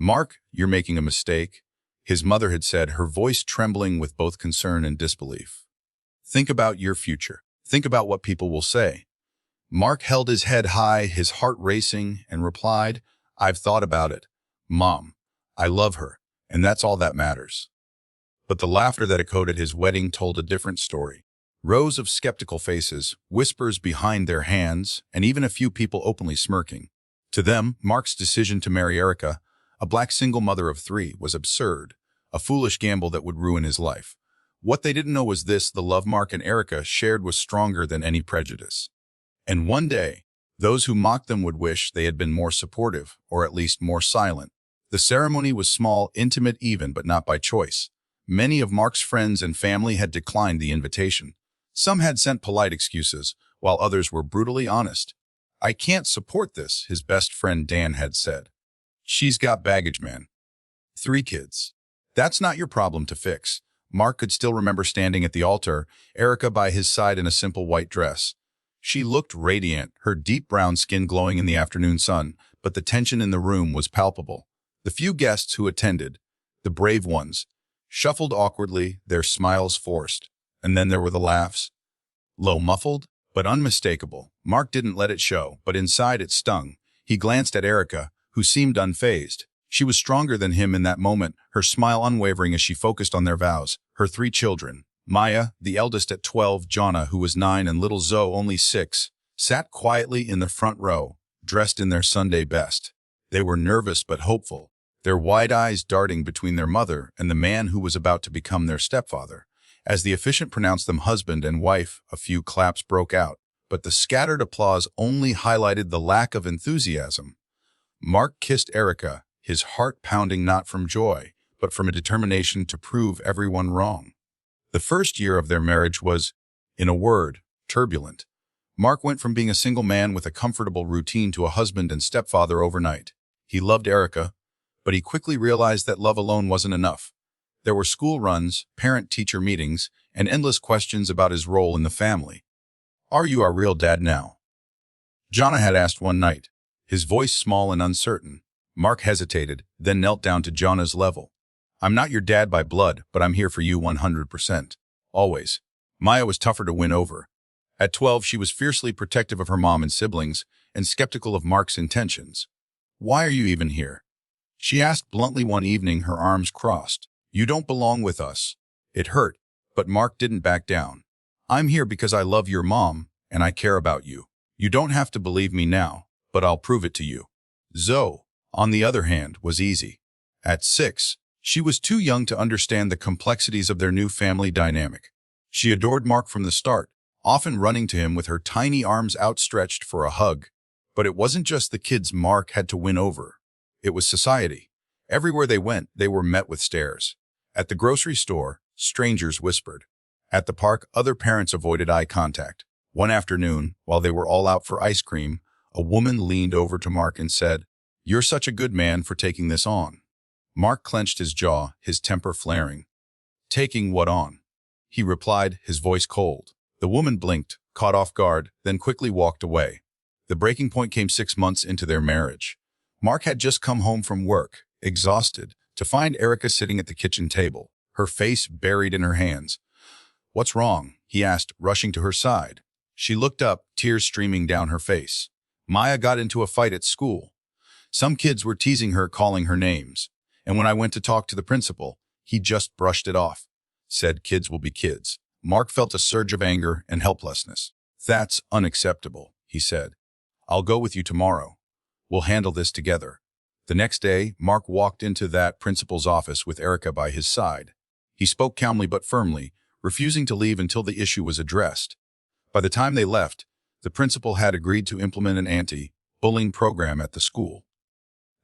"Mark, you're making a mistake," his mother had said, her voice trembling with both concern and disbelief. "Think about your future. Think about what people will say." Mark held his head high, his heart racing, and replied, "I've thought about it. Mom, I love her, and that's all that matters." But the laughter that echoed at his wedding told a different story. Rows of skeptical faces, whispers behind their hands, and even a few people openly smirking. To them, Mark's decision to marry Erica, a black single mother of 3, was absurd, a foolish gamble that would ruin his life. What they didn't know was this: the love Mark and Erica shared was stronger than any prejudice. And one day, those who mocked them would wish they had been more supportive, or at least more silent. The ceremony was small, intimate even, but not by choice. Many of Mark's friends and family had declined the invitation. Some had sent polite excuses, while others were brutally honest. "I can't support this," his best friend Dan had said. "She's got baggage, man. 3 kids. That's not your problem to fix." Mark could still remember standing at the altar, Erica by his side in a simple white dress. She looked radiant, her deep brown skin glowing in the afternoon sun, but the tension in the room was palpable. The few guests who attended, the brave ones, shuffled awkwardly, their smiles forced. And then there were the laughs. Low, muffled, but unmistakable. Mark didn't let it show, but inside it stung. He glanced at Erica, who seemed unfazed. She was stronger than him in that moment, her smile unwavering as she focused on their vows. Her 3 children, Maya, the eldest at 12, Jonna, who was 9, and little Zoe, only 6, sat quietly in the front row, dressed in their Sunday best. They were nervous but hopeful, their wide eyes darting between their mother and the man who was about to become their stepfather. As the officiant pronounced them husband and wife, a few claps broke out, but the scattered applause only highlighted the lack of enthusiasm. Mark kissed Erica, his heart pounding not from joy, but from a determination to prove everyone wrong. The first year of their marriage was, in a word, turbulent. Mark went from being a single man with a comfortable routine to a husband and stepfather overnight. He loved Erica, but he quickly realized that love alone wasn't enough. There were school runs, parent-teacher meetings, and endless questions about his role in the family. "Are you our real dad now?" Jonna had asked one night, his voice small and uncertain. Mark hesitated, then knelt down to Jonna's level. "I'm not your dad by blood, but I'm here for you 100%. Always." Maya was tougher to win over. At 12, she was fiercely protective of her mom and siblings, and skeptical of Mark's intentions. "Why are you even here?" she asked bluntly one evening, her arms crossed. "You don't belong with us." It hurt, but Mark didn't back down. "I'm here because I love your mom, and I care about you. You don't have to believe me now, but I'll prove it to you." Zoe, on the other hand, was easy. At 6, she was too young to understand the complexities of their new family dynamic. She adored Mark from the start, often running to him with her tiny arms outstretched for a hug. But it wasn't just the kids Mark had to win over. It was society. Everywhere they went, they were met with stares. At the grocery store, strangers whispered. At the park, other parents avoided eye contact. One afternoon, while they were all out for ice cream, a woman leaned over to Mark and said, "You're such a good man for taking this on." Mark clenched his jaw, his temper flaring. "Taking what on?" he replied, his voice cold. The woman blinked, caught off guard, then quickly walked away. The breaking point came 6 months into their marriage. Mark had just come home from work, exhausted, to find Erica sitting at the kitchen table, her face buried in her hands. "What's wrong?" he asked, rushing to her side. She looked up, tears streaming down her face. "Maya got into a fight at school. Some kids were teasing her, calling her names. And when I went to talk to the principal, he just brushed it off. Said kids will be kids." Mark felt a surge of anger and helplessness. "That's unacceptable," he said. "I'll go with you tomorrow. We'll handle this together." The next day, Mark walked into that principal's office with Erica by his side. He spoke calmly but firmly, refusing to leave until the issue was addressed. By the time they left, the principal had agreed to implement an anti-bullying program at the school.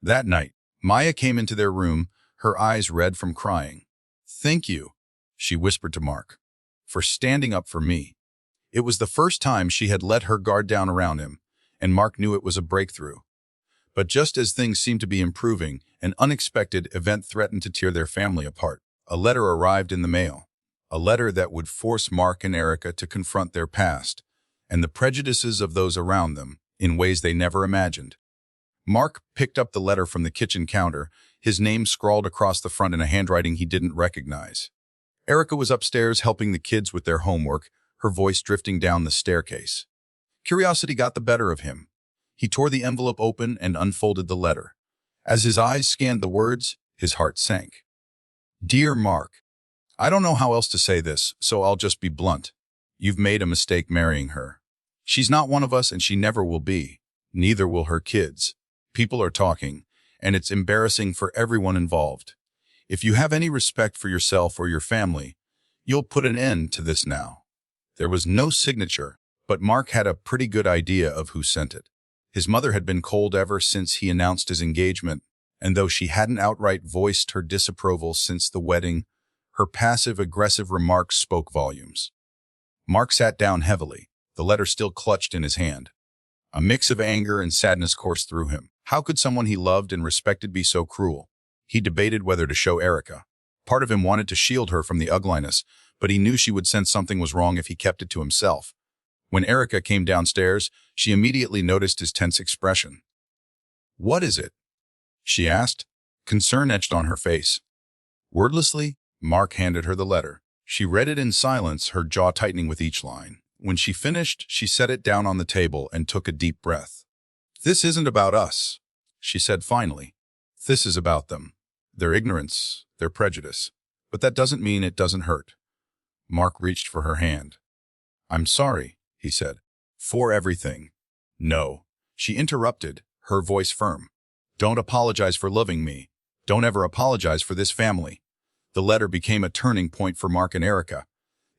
That night, Maya came into their room, her eyes red from crying. "Thank you," she whispered to Mark, "for standing up for me." It was the first time she had let her guard down around him, and Mark knew it was a breakthrough. But just as things seemed to be improving, an unexpected event threatened to tear their family apart. A letter arrived in the mail, a letter that would force Mark and Erica to confront their past and the prejudices of those around them in ways they never imagined. Mark picked up the letter from the kitchen counter, his name scrawled across the front in a handwriting he didn't recognize. Erica was upstairs helping the kids with their homework, her voice drifting down the staircase. Curiosity got the better of him. He tore the envelope open and unfolded the letter. As his eyes scanned the words, his heart sank. Dear Mark, I don't know how else to say this, so I'll just be blunt. You've made a mistake marrying her. She's not one of us and she never will be. Neither will her kids. People are talking, and it's embarrassing for everyone involved. If you have any respect for yourself or your family, you'll put an end to this now. There was no signature, but Mark had a pretty good idea of who sent it. His mother had been cold ever since he announced his engagement, and though she hadn't outright voiced her disapproval since the wedding, her passive-aggressive remarks spoke volumes. Mark sat down heavily, the letter still clutched in his hand. A mix of anger and sadness coursed through him. How could someone he loved and respected be so cruel? He debated whether to show Erica. Part of him wanted to shield her from the ugliness, but he knew she would sense something was wrong if he kept it to himself. When Erica came downstairs, she immediately noticed his tense expression. "What is it?" she asked, concern etched on her face. Wordlessly, Mark handed her the letter. She read it in silence, her jaw tightening with each line. When she finished, she set it down on the table and took a deep breath. "This isn't about us," she said finally. "This is about them. Their ignorance, their prejudice. But that doesn't mean it doesn't hurt." Mark reached for her hand. "I'm sorry," he said. "For everything." "No," she interrupted, her voice firm. "Don't apologize for loving me. Don't ever apologize for this family." The letter became a turning point for Mark and Erica.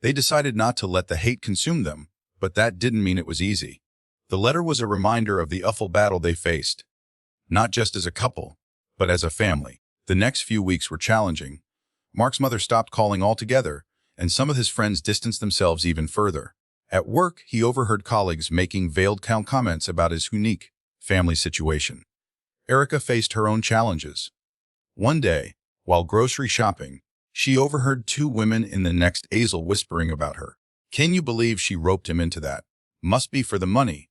They decided not to let the hate consume them, but that didn't mean it was easy. The letter was a reminder of the awful battle they faced, not just as a couple, but as a family. The next few weeks were challenging. Mark's mother stopped calling altogether, and some of his friends distanced themselves even further. At work, he overheard colleagues making veiled comments about his unique family situation. Erica faced her own challenges. One day, while grocery shopping, she overheard two women in the next aisle whispering about her. "Can you believe she roped him into that? Must be for the money."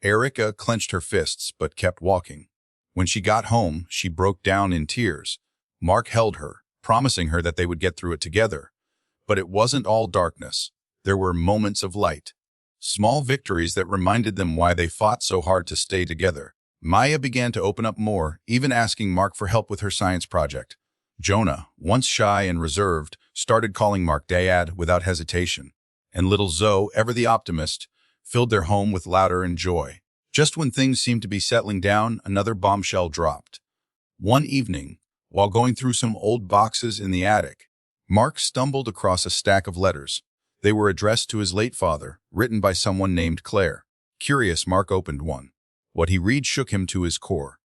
Erica clenched her fists but kept walking. When she got home, she broke down in tears. Mark held her, promising her that they would get through it together. But it wasn't all darkness. There were moments of light. Small victories that reminded them why they fought so hard to stay together. Maya began to open up more, even asking Mark for help with her science project. Jonah, once shy and reserved, started calling Mark Dad without hesitation. And little Zoe, ever the optimist, filled their home with laughter and joy. Just when things seemed to be settling down, another bombshell dropped. One evening, while going through some old boxes in the attic, Mark stumbled across a stack of letters. They were addressed to his late father, written by someone named Claire. Curious, Mark opened one. What he read shook him to his core.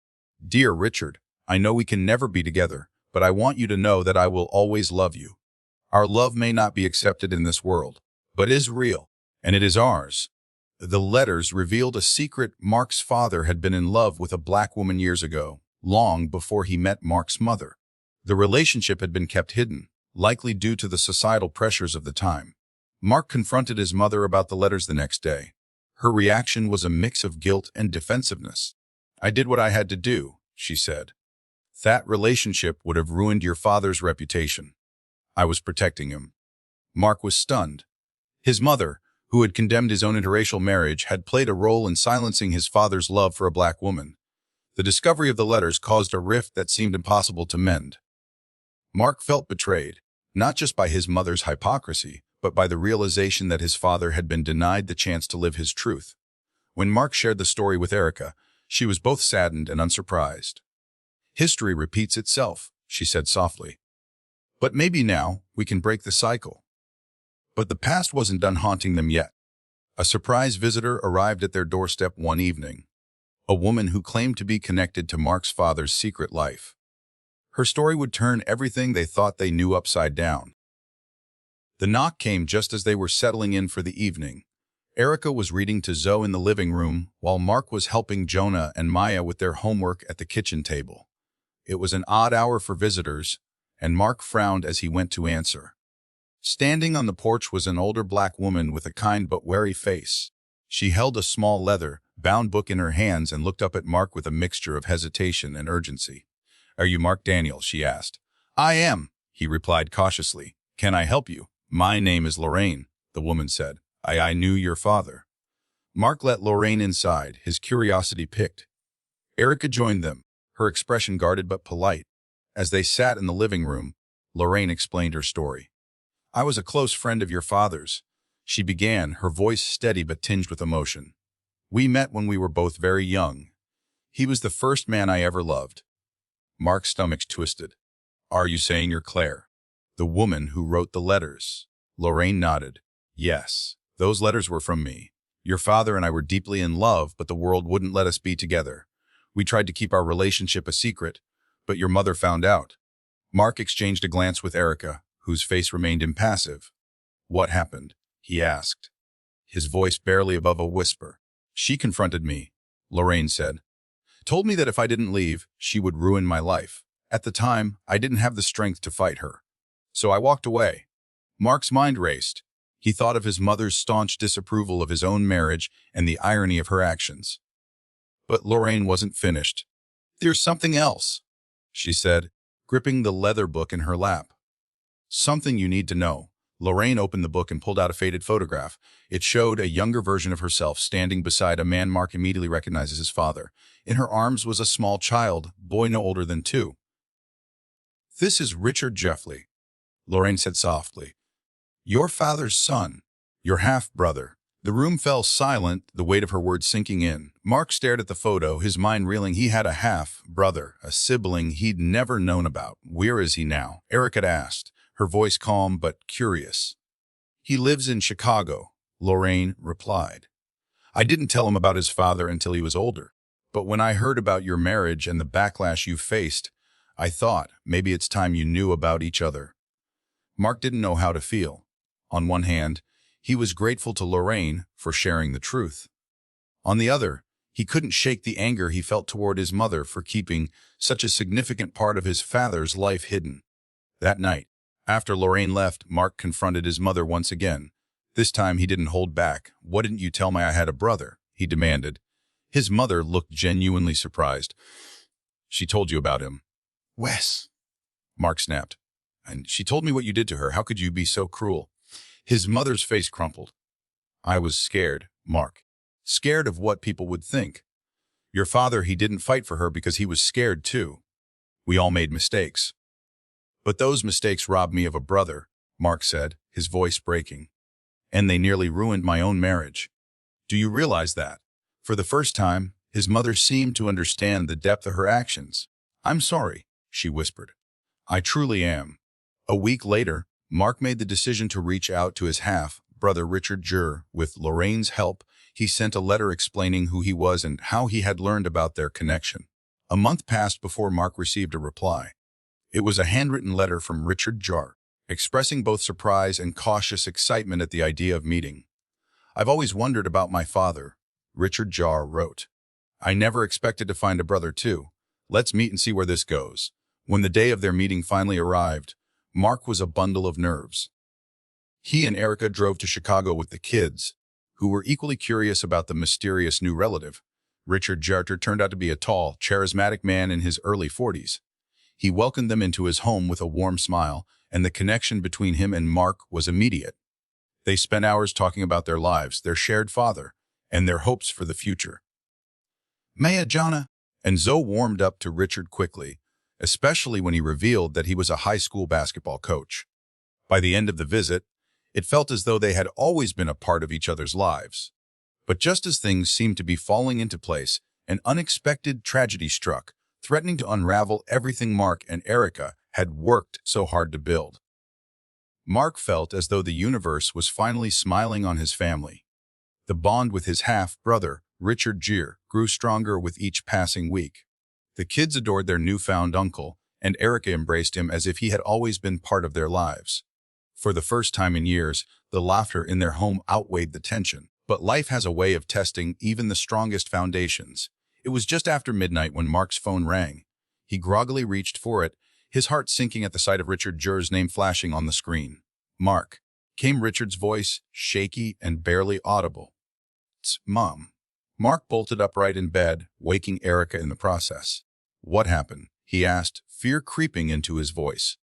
"Dear Richard, I know we can never be together, but I want you to know that I will always love you. Our love may not be accepted in this world, but is real, and it is ours." The letters revealed a secret. Mark's father had been in love with a black woman years ago, long before he met Mark's mother. The relationship had been kept hidden, likely due to the societal pressures of the time. Mark confronted his mother about the letters the next day. Her reaction was a mix of guilt and defensiveness. "I did what I had to do," she said. "That relationship would have ruined your father's reputation. I was protecting him." Mark was stunned. His mother, who had condemned his own interracial marriage, had played a role in silencing his father's love for a black woman. The discovery of the letters caused a rift that seemed impossible to mend. Mark felt betrayed, not just by his mother's hypocrisy, but by the realization that his father had been denied the chance to live his truth. When Mark shared the story with Erica, she was both saddened and unsurprised. "History repeats itself," she said softly. "But maybe now we can break the cycle." But the past wasn't done haunting them yet. A surprise visitor arrived at their doorstep one evening, a woman who claimed to be connected to Mark's father's secret life. Her story would turn everything they thought they knew upside down. The knock came just as they were settling in for the evening. Erica was reading to Zoe in the living room, while Mark was helping Jonah and Maya with their homework at the kitchen table. It was an odd hour for visitors, and Mark frowned as he went to answer. Standing on the porch was an older black woman with a kind but wary face. She held a small leather-bound book in her hands and looked up at Mark with a mixture of hesitation and urgency. "Are you Mark Daniel?" she asked. "I am," he replied cautiously. "Can I help you?" "My name is Lorraine," the woman said. I knew your father." Mark let Lorraine inside, his curiosity piqued. Erica joined them, her expression guarded but polite. As they sat in the living room, Lorraine explained her story. "I was a close friend of your father's," she began, her voice steady but tinged with emotion. "We met when we were both very young. He was the first man I ever loved." Mark's stomach twisted. "Are you saying you're Claire, the woman who wrote the letters?" Lorraine nodded. "Yes, those letters were from me. Your father and I were deeply in love, but the world wouldn't let us be together. We tried to keep our relationship a secret, but your mother found out." Mark exchanged a glance with Erica, whose face remained impassive. "What happened?" he asked, his voice barely above a whisper. "She confronted me," Lorraine said. "Told me that if I didn't leave, she would ruin my life. At the time, I didn't have the strength to fight her. So I walked away." Mark's mind raced. He thought of his mother's staunch disapproval of his own marriage and the irony of her actions. But Lorraine wasn't finished. "There's something else," she said, gripping the leather book in her lap. "Something you need to know." Lorraine opened the book and pulled out a faded photograph. It showed a younger version of herself standing beside a man Mark immediately recognized as his father. In her arms was a small child, boy no older than 2. "This is Richard Jeffley," Lorraine said softly. "Your father's son, your half-brother." The room fell silent, the weight of her words sinking in. Mark stared at the photo, his mind reeling. He had a half-brother, a sibling he'd never known about. "Where is he now?" Eric had asked, her voice calm but curious. "He lives in Chicago," Lorraine replied. "I didn't tell him about his father until he was older. But when I heard about your marriage and the backlash you faced, I thought maybe it's time you knew about each other." Mark didn't know how to feel. On one hand, he was grateful to Lorraine for sharing the truth. On the other, he couldn't shake the anger he felt toward his mother for keeping such a significant part of his father's life hidden. That night, after Lorraine left, Mark confronted his mother once again. This time he didn't hold back. "Why didn't you tell me I had a brother?" he demanded. His mother looked genuinely surprised. "She told you about him." "Wes," Mark snapped. "And she told me what you did to her. How could you be so cruel?" His mother's face crumpled. "I was scared, Mark. Scared of what people would think. Your father, he didn't fight for her because he was scared too. We all made mistakes. But those mistakes robbed me of a brother," Mark said, his voice breaking. "And they nearly ruined my own marriage. Do you realize that?" For the first time, his mother seemed to understand the depth of her actions. "I'm sorry," she whispered. "I truly am." A week later, Mark made the decision to reach out to his half-brother Richard Jur. With Lorraine's help, he sent a letter explaining who he was and how he had learned about their connection. A month passed before Mark received a reply. It was a handwritten letter from Richard Jur, expressing both surprise and cautious excitement at the idea of meeting. "I've always wondered about my father," Richard Jur wrote. "I never expected to find a brother too. Let's meet and see where this goes." When the day of their meeting finally arrived, Mark was a bundle of nerves. He and Erica drove to Chicago with the kids, who were equally curious about the mysterious new relative. Richard Jarter turned out to be a tall, charismatic man in his early 40s. He welcomed them into his home with a warm smile, and the connection between him and Mark was immediate. They spent hours talking about their lives, their shared father, and their hopes for the future. "Maya Jana," and Zoe warmed up to Richard quickly, especially when he revealed that he was a high school basketball coach. By the end of the visit, it felt as though they had always been a part of each other's lives. But just as things seemed to be falling into place, an unexpected tragedy struck, threatening to unravel everything Mark and Erica had worked so hard to build. Mark felt as though the universe was finally smiling on his family. The bond with his half-brother, Richard Jur, grew stronger with each passing week. The kids adored their newfound uncle, and Erica embraced him as if he had always been part of their lives. For the first time in years, the laughter in their home outweighed the tension. But life has a way of testing even the strongest foundations. It was just after midnight when Mark's phone rang. He groggily reached for it, his heart sinking at the sight of Richard Jur's name flashing on the screen. "Mark," came Richard's voice, shaky and barely audible. Mom. Mark bolted upright in bed, waking Erica in the process. What happened? He asked, fear creeping into his voice.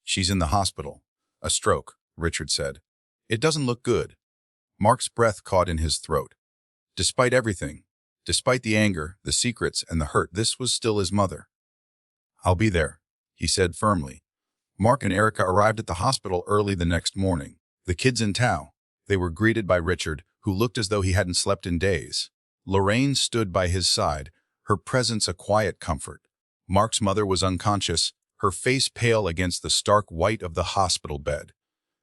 She's in the hospital. A stroke, Richard said. It doesn't look good. Mark's breath caught in his throat. Despite everything, despite the anger, the secrets, and the hurt, this was still his mother. I'll be there, he said firmly. Mark and Erica arrived at the hospital early the next morning. The kids in tow. They were greeted by Richard, who looked as though he hadn't slept in days. Lorraine stood by his side, her presence a quiet comfort. Mark's mother was unconscious, her face pale against the stark white of the hospital bed.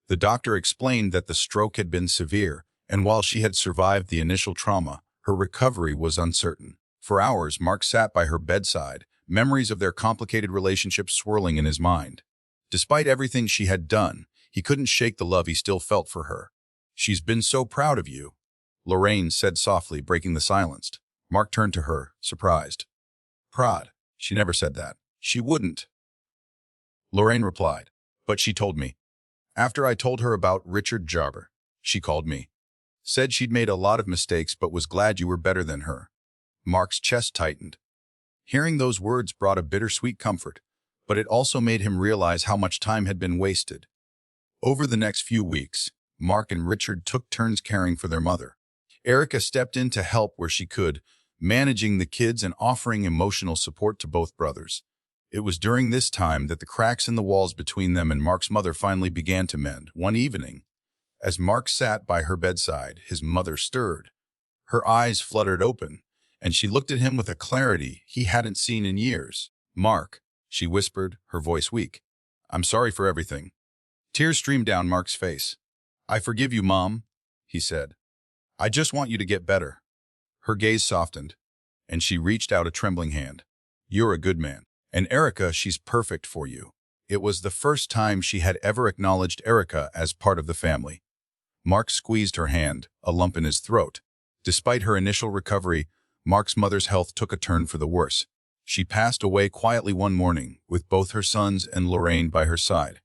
The doctor explained that the stroke had been severe, and while she had survived the initial trauma, her recovery was uncertain. For hours, Mark sat by her bedside, memories of their complicated relationship swirling in his mind. Despite everything she had done, he couldn't shake the love he still felt for her. She's been so proud of you, Lorraine said softly, breaking the silence. Mark turned to her, surprised. Proud? She never said that. She wouldn't. Lorraine replied, but she told me. After I told her about Richard Jarber, she called me. Said she'd made a lot of mistakes but was glad you were better than her. Mark's chest tightened. Hearing those words brought a bittersweet comfort, but it also made him realize how much time had been wasted. Over the next few weeks, Mark and Richard took turns caring for their mother. Erica stepped in to help where she could, managing the kids and offering emotional support to both brothers. It was during this time that the cracks in the walls between them and Mark's mother finally began to mend. One evening, as Mark sat by her bedside, his mother stirred. Her eyes fluttered open, and she looked at him with a clarity he hadn't seen in years. Mark, she whispered, her voice weak. I'm sorry for everything. Tears streamed down Mark's face. I forgive you, Mom, he said. I just want you to get better. Her gaze softened, and she reached out a trembling hand. You're a good man. And Erica, she's perfect for you. It was the first time she had ever acknowledged Erica as part of the family. Mark squeezed her hand, a lump in his throat. Despite her initial recovery, Mark's mother's health took a turn for the worse. She passed away quietly one morning, with both her sons and Lorraine by her side.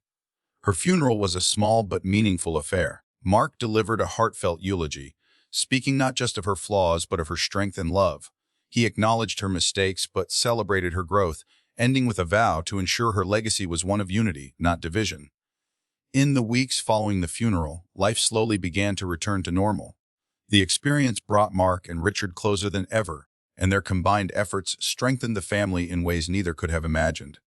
Her funeral was a small but meaningful affair. Mark delivered a heartfelt eulogy, speaking not just of her flaws but of her strength and love. He acknowledged her mistakes but celebrated her growth, ending with a vow to ensure her legacy was one of unity, not division. In the weeks following the funeral, life slowly began to return to normal. The experience brought Mark and Richard closer than ever, and their combined efforts strengthened the family in ways neither could have imagined.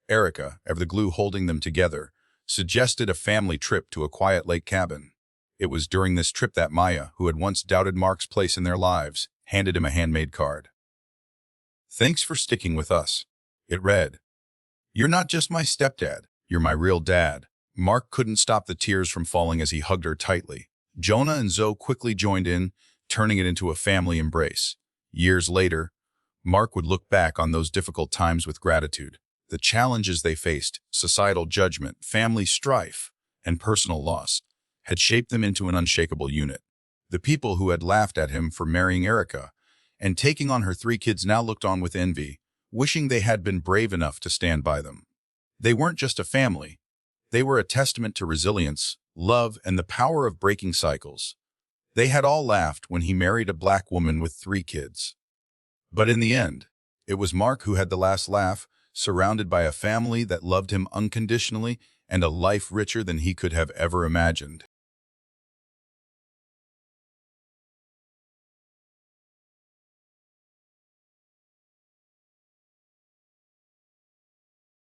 Erica, ever the glue holding them together, suggested a family trip to a quiet lake cabin. It was during this trip that Maya, who had once doubted Mark's place in their lives, handed him a handmade card. Thanks for sticking with us. It read, You're not just my stepdad, you're my real dad. Mark couldn't stop the tears from falling as he hugged her tightly. Jonah and Zoe quickly joined in, turning it into a family embrace. Years later, Mark would look back on those difficult times with gratitude. The challenges they faced, societal judgment, family strife, and personal loss, had shaped them into an unshakable unit. The people who had laughed at him for marrying Erica and taking on her 3 kids now looked on with envy, wishing they had been brave enough to stand by them. They weren't just a family. They were a testament to resilience, love, and the power of breaking cycles. They had all laughed when he married a black woman with 3 kids. But in the end, it was Mark who had the last laugh, surrounded by a family that loved him unconditionally and a life richer than he could have ever imagined.